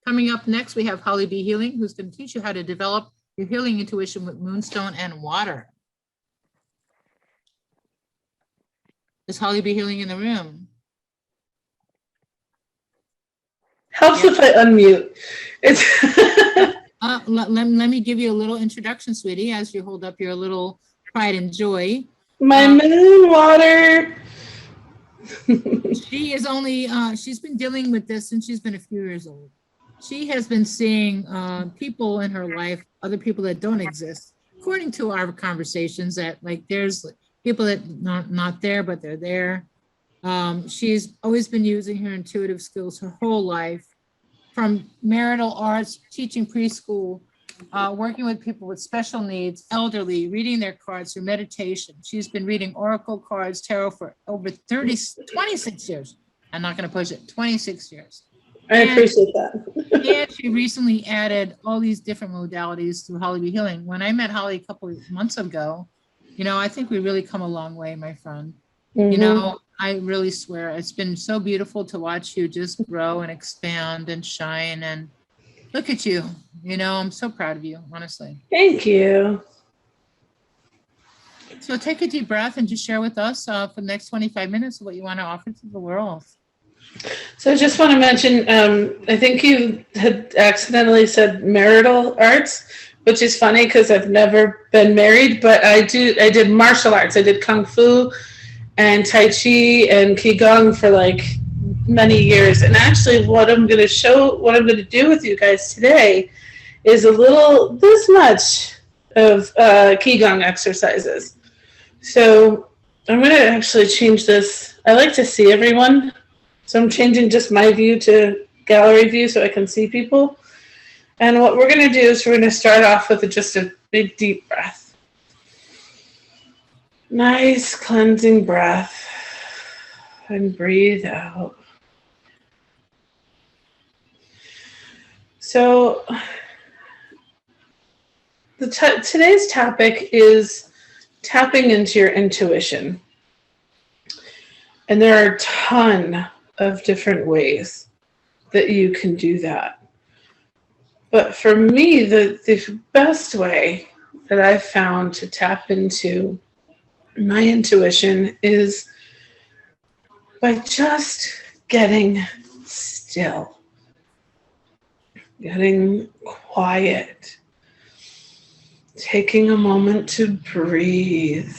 Coming up next, we have Holly B. Healing, who's going to teach you how to develop your healing intuition with moonstone and water. Is Holly B. Healing in the room? Helps if I unmute. It's let me give you a little introduction, sweetie, as you hold up your little pride and joy. my moon water. She is only, she's been dealing with this since she's been a few years old. She has been seeing people in her life, other people that don't exist, according to our conversations, that like there's people that not there, but they're there. She's always been using her intuitive skills her whole life, from marital arts, teaching preschool, working with people with special needs, elderly, reading their cards through meditation. She's been reading oracle cards, tarot for over 26 years. I'm not going to push it, 26 years. I appreciate that. And she recently added all these different modalities to Holly B. Healing. When I met Holly a couple of months ago, I think we really come a long way, my friend. Mm-hmm. I really swear it's been so beautiful to watch you just grow and expand and shine, and look at you. I'm so proud of you, honestly. Thank you. So take a deep breath and just share with us for the next 25 minutes what you want to offer to the world. So I just want to mention, I think you had accidentally said marital arts, which is funny because I've never been married, but I did martial arts. I did Kung Fu and Tai Chi and Qigong for like many years. And actually what I'm going to do with you guys today is this much of Qigong exercises. So I'm going to actually change this. I like to see everyone. So I'm changing just my view to gallery view so I can see people. And what we're going to do is we're going to start off with just a big deep breath. Nice cleansing breath. And breathe out. So today's topic is tapping into your intuition. And there are a ton of different ways that you can do that. But for me, the best way that I've found to tap into my intuition is by just getting still, getting quiet, taking a moment to breathe.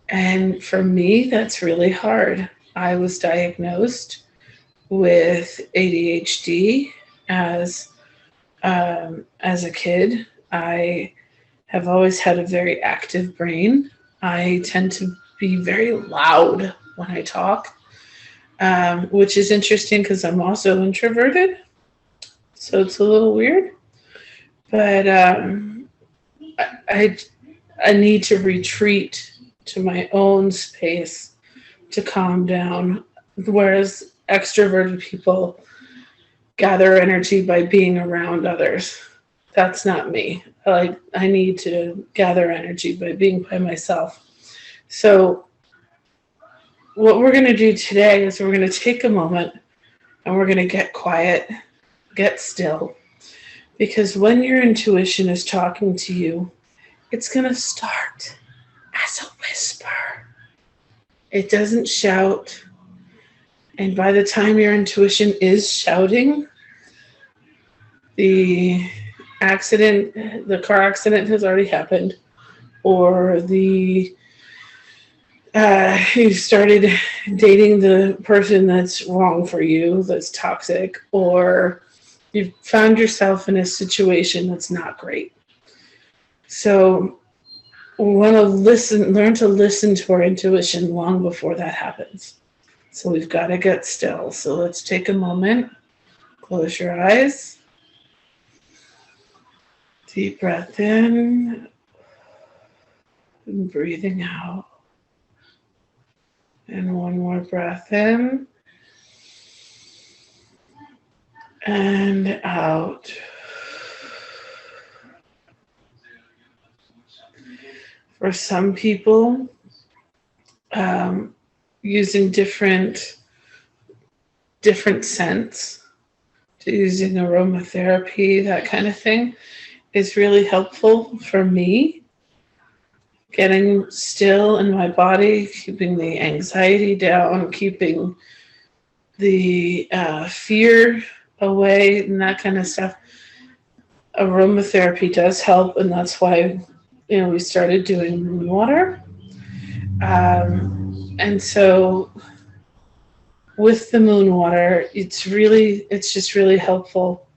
And for me, that's really hard. I was diagnosed with ADHD as a kid. I have always had a very active brain. I tend to be very loud when I talk, which is interesting because I'm also introverted. So it's a little weird. But I need to retreat to my own space to calm down, whereas extroverted people gather energy by being around others. That's not me. I need to gather energy by being by myself. So what we're going to do today is we're going to take a moment and we're going to get quiet, get still, because when your intuition is talking to you, it's going to start as a whisper. It doesn't shout. And by the time your intuition is shouting, the car accident has already happened, or you started dating the person that's wrong for you, that's toxic, or you've found yourself in a situation that's not great. So we want to learn to listen to our intuition long before that happens. So we've got to get still. So let's take a moment. Close your eyes. Deep breath in. And breathing out. And one more breath in. And out. For some people, using different scents to using aromatherapy, that kind of thing, is really helpful for me. Getting still in my body, keeping the anxiety down, keeping the fear away, and that kind of stuff. Aromatherapy does help, and that's why we started doing moon water. And so with the moon water, it's just really helpful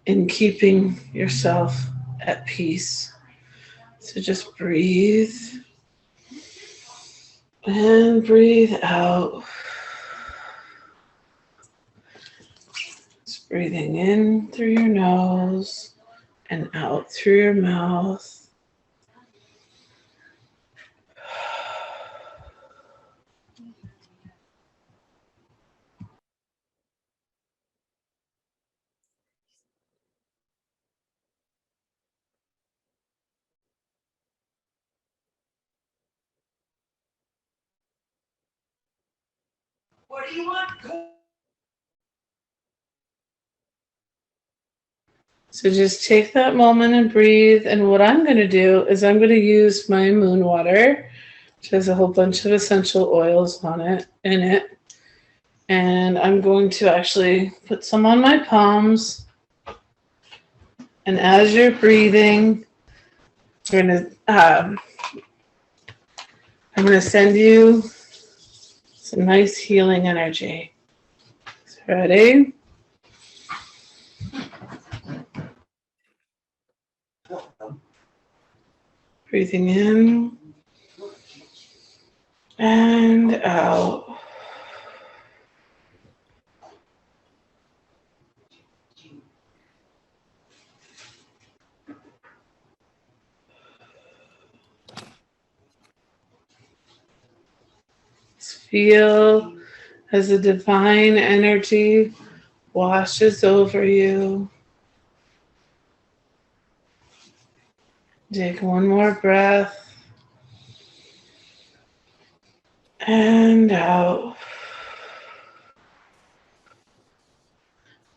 in keeping yourself at peace. So just breathe and breathe out. Just breathing in through your nose and out through your mouth. What do you want? So just take that moment and breathe. And what I'm going to do is I'm going to use my moon water, which has a whole bunch of essential oils in it. And I'm going to actually put some on my palms. And as you're breathing, I'm going to send you some nice healing energy. So ready? Breathing in and out. Feel as the divine energy washes over you. Take one more breath. And out.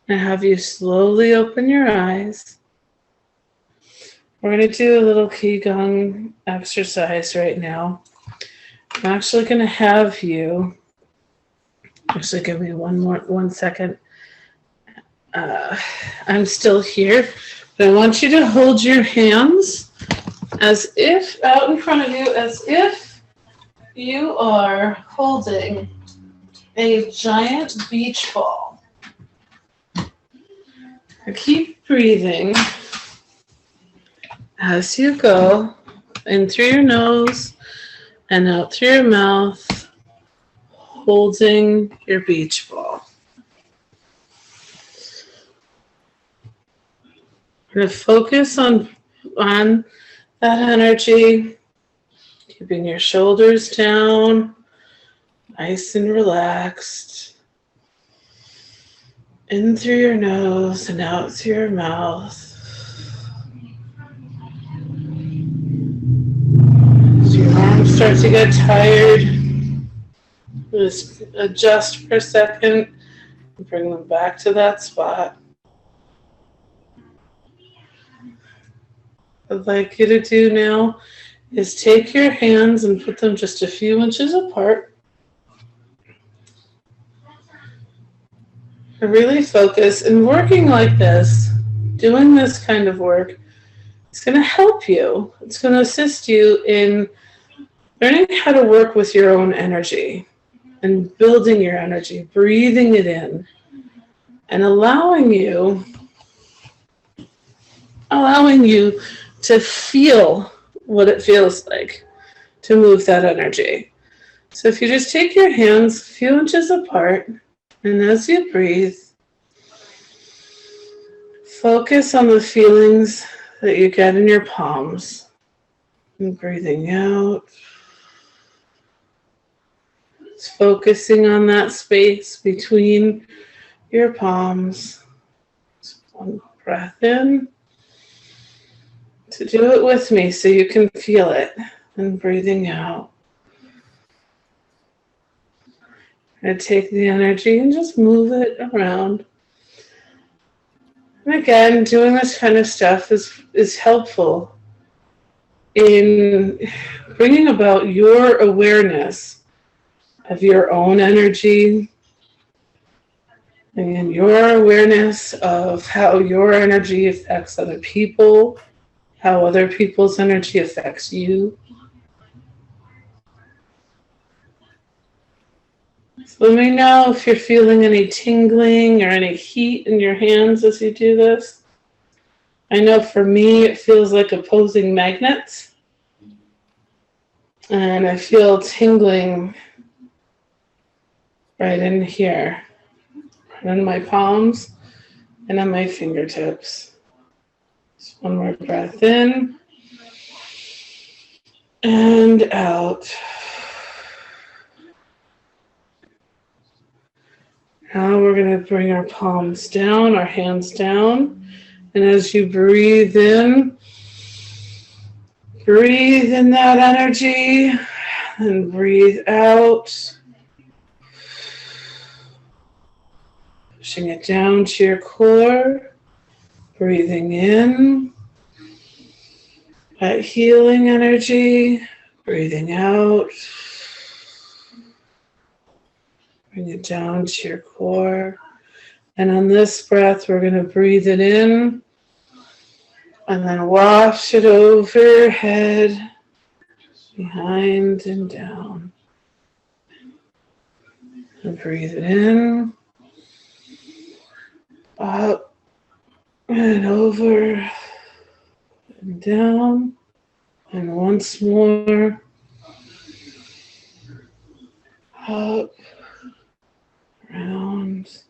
And have you slowly open your eyes. We're going to do a little Qigong exercise right now. I'm actually going to have you, actually give me one second. I'm still here, but I want you to hold your hands as if out in front of you, as if you are holding a giant beach ball. Now keep breathing as you go in through your nose and out through your mouth, holding your beach ball. We're going to focus on that energy, keeping your shoulders down, nice and relaxed. In through your nose and out through your mouth. As your arms start to get tired, just adjust for a second and bring them back to that spot. What I'd like you to do now is take your hands and put them just a few inches apart. Really focus, and working like this, doing this kind of work, it's going to help you. It's going to assist you in learning how to work with your own energy and building your energy, breathing it in, and allowing you to feel what it feels like to move that energy. So if you just take your hands a few inches apart, and as you breathe, focus on the feelings that you get in your palms. And breathing out. Just focusing on that space between your palms. Just one breath in. So do it with me so you can feel it. And breathing out. And take the energy and just move it around. And again, doing this kind of stuff is helpful in bringing about your awareness of your own energy and your awareness of how your energy affects other people, how other people's energy affects you. So let me know if you're feeling any tingling or any heat in your hands as you do this. I know for me it feels like opposing magnets. And I feel tingling right in here, right in my palms and on my fingertips. Just one more breath in and out. Now we're going to bring our palms down, our hands down. And as you breathe in that energy and breathe out. Pushing it down to your core. Breathing in that healing energy. Breathing out. Bring it down to your core. And on this breath, we're going to breathe it in and then wash it over your head, behind and down. And breathe it in, up and over and down. And once more, up, around,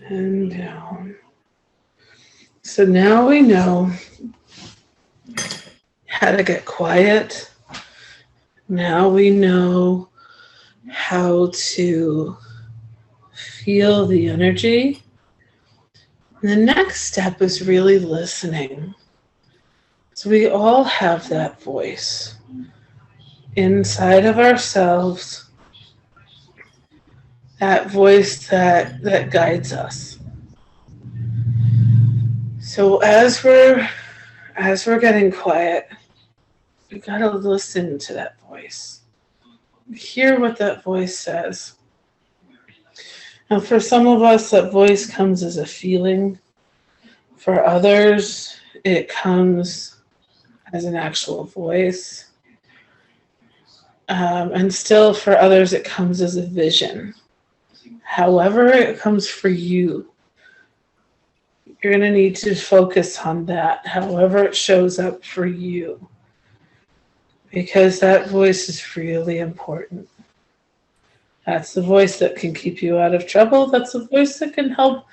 and down. So now we know how to get quiet. Now we know how to feel the energy. And the next step is really listening. So we all have that voice inside of ourselves, that voice that guides us. So as we're getting quiet, we gotta listen to that voice. Hear what that voice says. Now for some of us, that voice comes as a feeling. For others, it comes as an actual voice. And still for others, it comes as a vision. However it comes for you, you're going to need to focus on that, however it shows up for you. Because that voice is really important. That's the voice that can keep you out of trouble. That's the voice that can help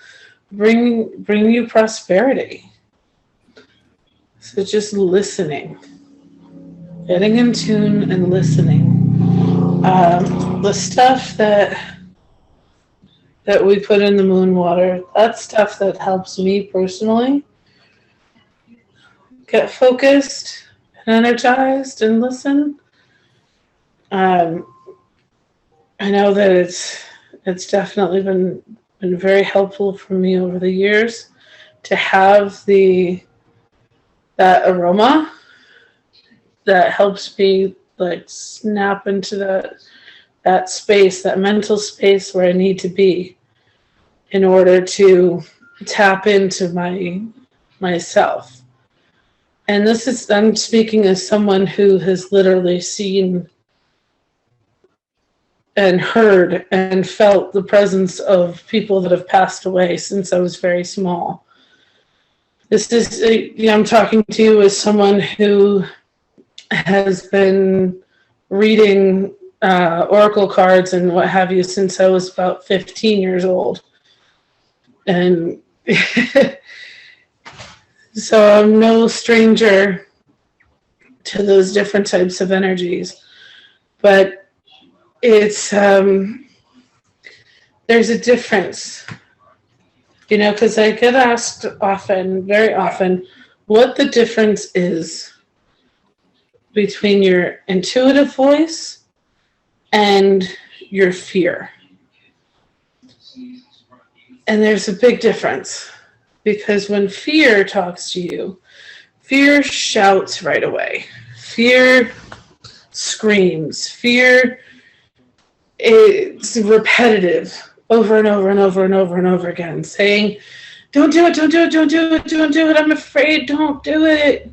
bring you prosperity. So just listening. Getting in tune and listening. The stuff that we put in the moon water, that's stuff that helps me personally get focused and energized and listen. I know that it's definitely been very helpful for me over the years to have that aroma that helps me like snap into that space, that mental space where I need to be in order to tap into myself. And I'm speaking as someone who has literally seen and heard and felt the presence of people that have passed away since I was very small. I'm talking to you as someone who has been reading oracle cards and what have you since I was about 15 years old. And so I'm no stranger to those different types of energies. But it's, there's a difference, because I get asked often, very often, what the difference is between your intuitive voice and your fear. And there's a big difference. Because when fear talks to you, fear shouts right away. Fear screams. Fear, it's repetitive over and over and over and over and over again, saying, don't do it, don't do it, don't do it, don't do it, I'm afraid, don't do it.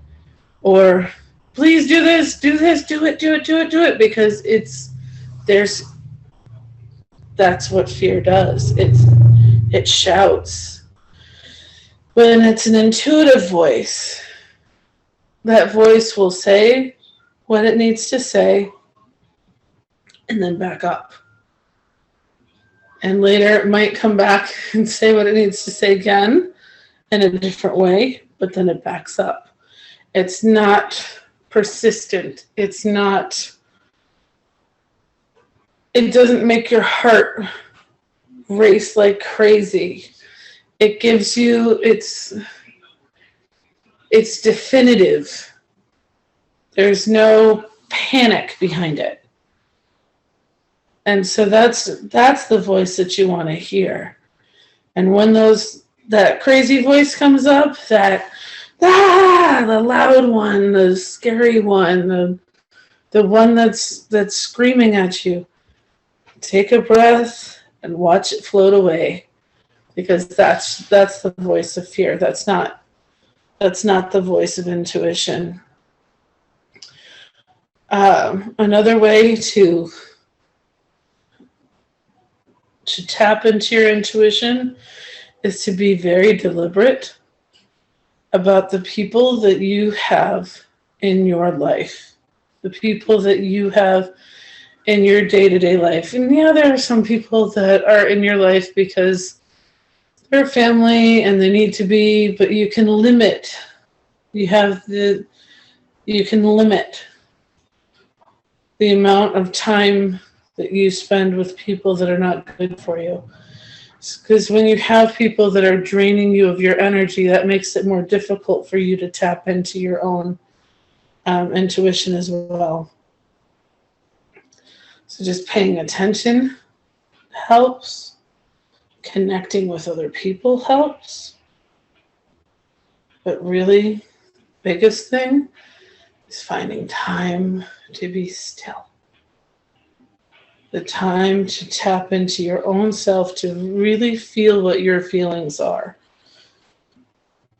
Or please do this, do it, do it, do it, do it. Because that's what fear does. It shouts. When it's an intuitive voice, that voice will say what it needs to say and then back up. And later it might come back and say what it needs to say again in a different way, but then it backs up. It's not persistent. It doesn't make your heart race like crazy. It gives you, it's definitive. There's no panic behind it. And so that's the voice that you want to hear. And when that crazy voice comes up, the loud one, the scary one, the one that's screaming at you, take a breath and watch it float away. Because that's the voice of fear. That's not the voice of intuition. Another way to tap into your intuition is to be very deliberate about the people that you have in your life, the people that you have in your day-to-day life. And yeah, there are some people that are in your life because they're family and they need to be, but you can limit. You can limit the amount of time that you spend with people that are not good for you. Because when you have people that are draining you of your energy, that makes it more difficult for you to tap into your own intuition as well. So just paying attention helps. Connecting with other people helps. But really, biggest thing is finding time to be still. The time to tap into your own self, to really feel what your feelings are.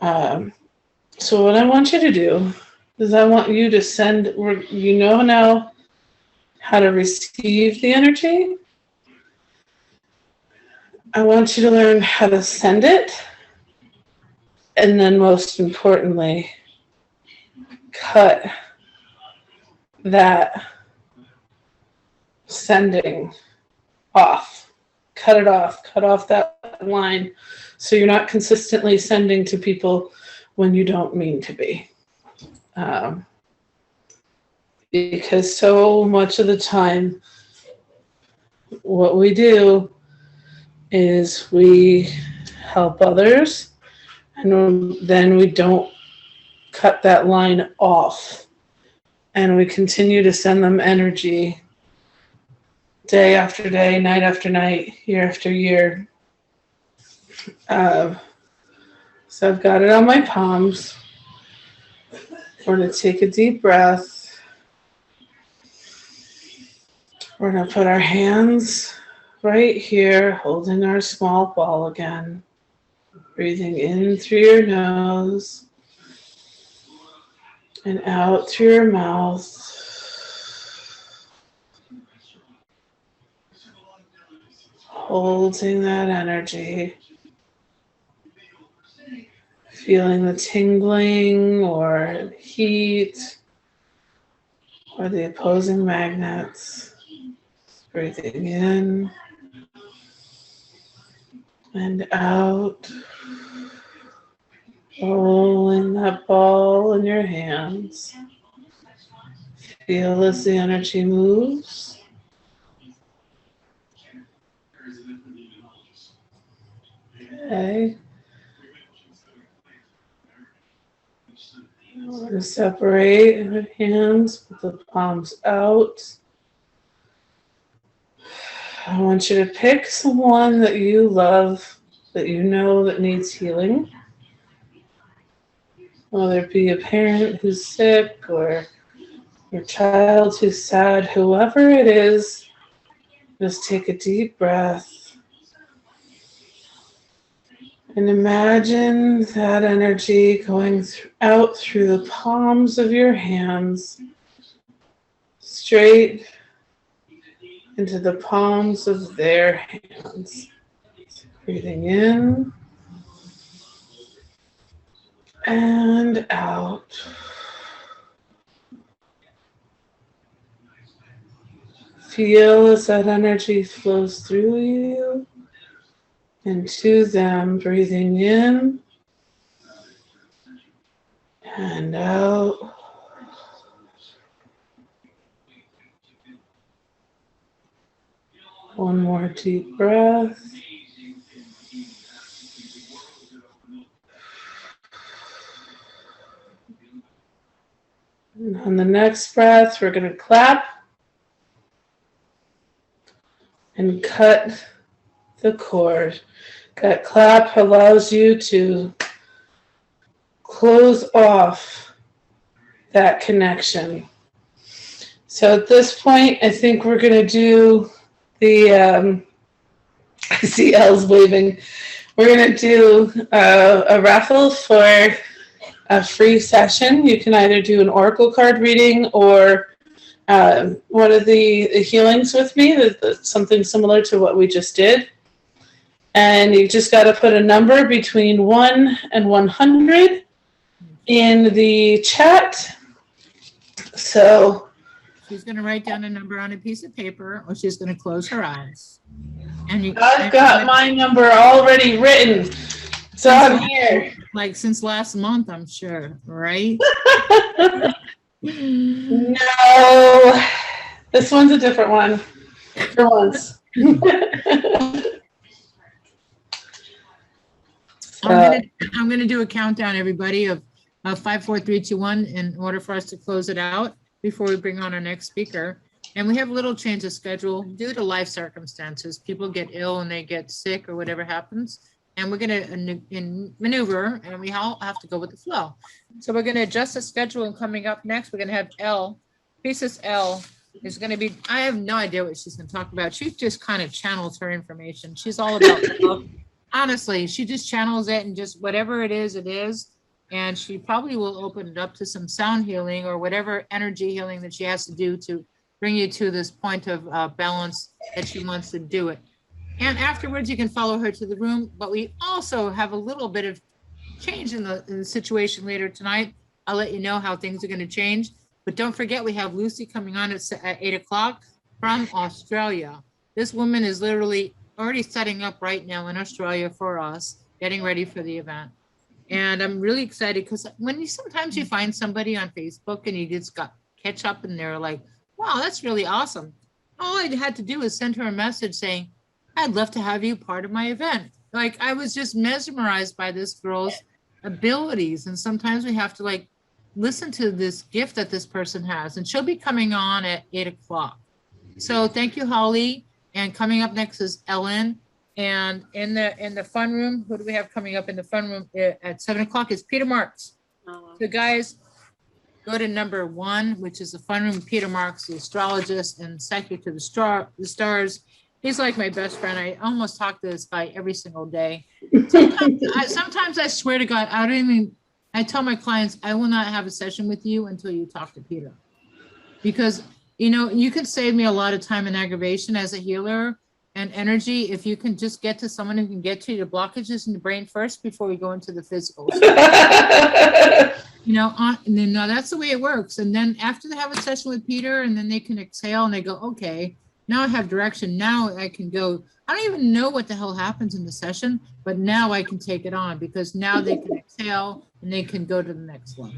So what I want you to do is I want you to send, you know now how to receive the energy. I want you to learn how to send it. And then most importantly, cut that sending off. Cut it off. Cut off that line so you're not consistently sending to people when you don't mean to be. Because so much of the time, what we do is we help others and then we don't cut that line off. And we continue to send them energy day after day, night after night, year after year. So I've got it on my palms. We're going to take a deep breath. We're going to put our hands right here, holding our small ball again. Breathing in through your nose and out through your mouth. Holding that energy. Feeling the tingling or heat or the opposing magnets. Breathing in and out. Rolling that ball in your hands. Feel as the energy moves. Okay. We're going to separate the hands with the palms out. I want you to pick someone that you love, that you know that needs healing. whether it be a parent who's sick or your child who's sad, whoever it is, just take a deep breath and imagine that energy going out through the palms of your hands, straight into the palms of their hands. Breathing in and out. Feel as that energy flows through you and to them, breathing in and out. One more deep breath. And on the next breath, we're going to clap and cut the cord. That clap allows you to close off that connection. So at this point, I think we're going to do the, I see Elle's waving. We're going to do a raffle for a free session. You can either do an oracle card reading or one of the healings with me, that's something similar to what we just did. And you just got to put a number between 1 and 100 in the chat. So she's going to write down a number on a piece of paper, or she's going to close her eyes. And I've got my number already written. It's on here. Like since last month, I'm sure, right? No, this one's a different one for once. I'm gonna do a countdown, everybody, of 5, 4, 3, 2, 1 in order for us to close it out before we bring on our next speaker. And we have a little change of schedule due to life circumstances. People get ill and they get sick or whatever happens. And we're going to maneuver, and we all have to go with the flow. So we're going to adjust the schedule, and coming up next, we're going to have Elle. Priestess Elle is going to be, I have no idea what she's going to talk about. She just kind of channels her information. She's all about love. Honestly, she just channels it, and just whatever it is, it is. And she probably will open it up to some sound healing or whatever energy healing that she has to do to bring you to this point of balance that she wants to do it. And afterwards, you can follow her to the room. But we also have a little bit of change in the situation later tonight. I'll let you know how things are going to change. But don't forget, we have Lucy coming on at 8 o'clock from Australia. This woman is literally already setting up right now in Australia for us, getting ready for the event. And I'm really excited because sometimes you find somebody on Facebook and you just catch up and they're like, wow, that's really awesome. All I had to do was send her a message saying, I'd love to have you part of my event. Like, I was just mesmerized by this girl's abilities. And sometimes we have to listen to this gift that this person has. And she'll be coming on at 8 o'clock. So thank you, Holly. And coming up next is Ellen. And in the fun room, who do we have coming up in the fun room at 7 o'clock is Peter Marks. So guys, go to number 1, which is the fun room. Peter Marks, the astrologist and psychic to the stars. He's like my best friend. I almost talk to this guy every single day. Sometimes I swear to God, I tell my clients, I will not have a session with you until you talk to Peter. Because, you can save me a lot of time and aggravation as a healer and energy if you can just get to someone who can get to your blockages in the brain first before we go into the physical. And then that's the way it works. And then after they have a session with Peter, and then they can exhale and they go, okay, now I have direction. Now I can go. I don't even know what the hell happens in the session, but now I can take it on because now they can exhale and they can go to the next level.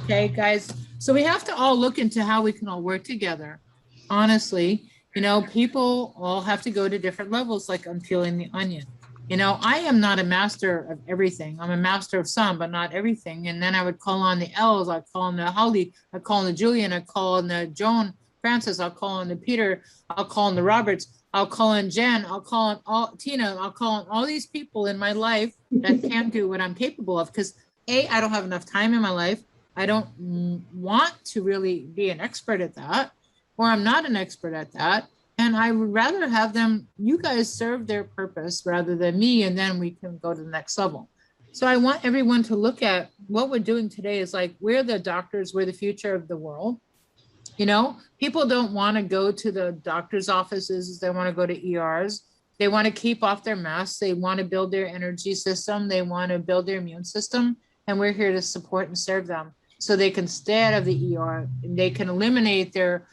Okay, guys. So we have to all look into how we can all work together. Honestly, people all have to go to different levels, like I'm peeling the onion. I am not a master of everything. I'm a master of some, but not everything. And then I would call on the L's. I'd call on the Holly. I'd call on the Julian. I'd call on the Joan Francis. I'll call on the Peter. I'll call on the Roberts. I'll call on Jen. I'll call on Tina. I'll call on all these people in my life that can do what I'm capable of, because I don't have enough time in my life. I don't want to really be an expert at that, or I'm not an expert at that. And I would rather have them, you guys serve their purpose rather than me, and then we can go to the next level. So I want everyone to look at what we're doing today is like, we're the doctors, we're the future of the world. You know, people don't want to go to the doctor's offices. They want to go to ERs. They want to keep off their masks. They want to build their energy system. They want to build their immune system. And we're here to support and serve them so they can stay out of the ER and they can eliminate their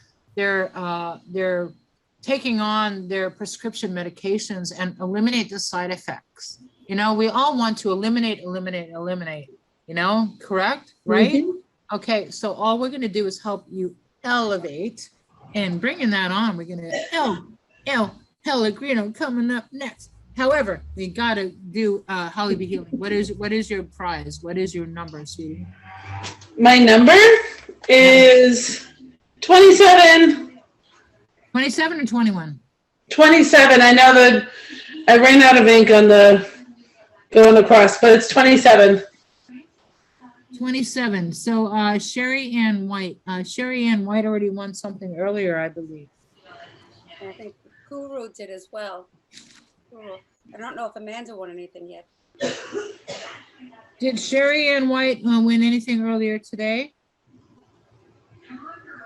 taking on their prescription medications and eliminate the side effects. You know, we all want to eliminate, you know, correct? Right? Mm-hmm. Okay, so all we're going to do is help you elevate, and bringing that on, we're going to Pellegrino coming up next. However, we got to do Holly Be Healing. What is your prize? What is your number, sweetie? My number is 27. 27 or 21? 27. I know that I ran out of ink on the going across, but it's 27. 27. So Sherry Ann White. Sherry Ann White already won something earlier, I believe. I think Guru did as well. Guru. I don't know if Amanda won anything yet. Did Sherry Ann White win anything earlier today?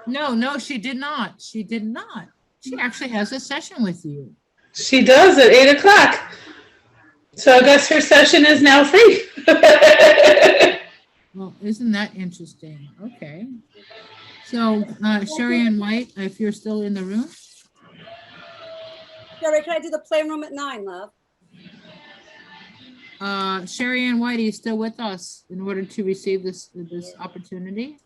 No, she did not. She did not. She actually has a session with you. She does at 8 o'clock. So I guess her session is now free. Well, isn't that interesting? Okay. So Sherry Ann White, if you're still in the room. Sherry, can I do the playroom at 9, love? Sherry Ann White, are you still with us in order to receive this opportunity?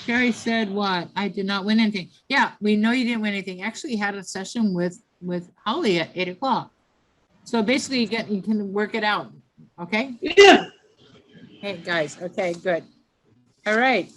Sherry said what? I did not win anything. Yeah, we know you didn't win anything. Actually, you had a session with Holly at 8 o'clock. So basically you can work it out. Okay? Yeah. Hey guys, okay, good. All right.